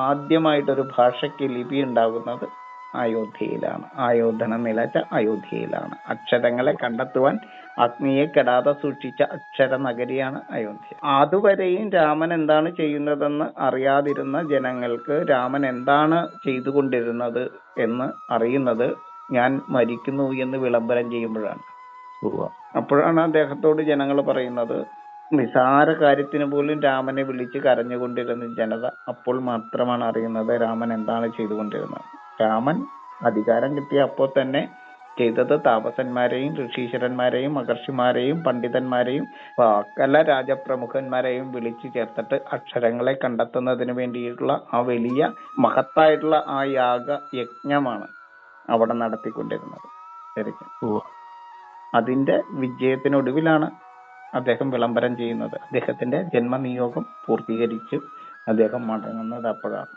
ആദ്യമായിട്ടൊരു ഭാഷയ്ക്ക് ലിപി ഉണ്ടാകുന്നത് അയോധ്യയിലാണ്. ആയോധനം നിലച്ച അയോധ്യയിലാണ്. അക്ഷരങ്ങളെ കണ്ടെത്തുവാൻ അഗ്നിയെ കെടാതെ സൂക്ഷിച്ച അക്ഷര നഗരിയാണ് അയോധ്യ. അതുവരെയും രാമൻ എന്താണ് ചെയ്യുന്നതെന്ന് അറിയാതിരുന്ന ജനങ്ങൾക്ക് രാമൻ എന്താണ് ചെയ്തുകൊണ്ടിരുന്നത് എന്ന് അറിയുന്നത് ഞാൻ മരിക്കുന്നു എന്ന് വിളംബരം ചെയ്യുമ്പോഴാണ്. അപ്പോഴാണ് അദ്ദേഹത്തോട് ജനങ്ങൾ പറയുന്നത്, നിസാര കാര്യത്തിന് പോലും രാമനെ വിളിച്ച് കരഞ്ഞുകൊണ്ടിരുന്ന ജനത അപ്പോൾ മാത്രമാണ് അറിയുന്നത് രാമൻ എന്താണ് ചെയ്തുകൊണ്ടിരുന്നത്. രാമൻ അധികാരം കിട്ടിയ അപ്പോൾ തന്നെ ചെയ്തത് താപസന്മാരെയും ഋഷീശ്വരന്മാരെയും മഹർഷിമാരെയും പണ്ഡിതന്മാരെയും സകല രാജപ്രമുഖന്മാരെയും വിളിച്ചു ചേർത്തിട്ട് അക്ഷരങ്ങളെ കണ്ടെത്തുന്നതിന് വേണ്ടിയിട്ടുള്ള ആ വലിയ മഹത്തായിട്ടുള്ള ആ യജ്ഞമാണ് അവിടെ നടത്തിക്കൊണ്ടിരുന്നത്. ശരിക്കും അതിന്റെ വിജയത്തിനൊടുവിലാണ് അദ്ദേഹം വിളംബരം ചെയ്യുന്നത്. അദ്ദേഹത്തിന്റെ ജന്മനിയോഗം പൂർത്തീകരിച്ച് അദ്ദേഹം മടങ്ങുന്നത് അപ്പോഴാണ്.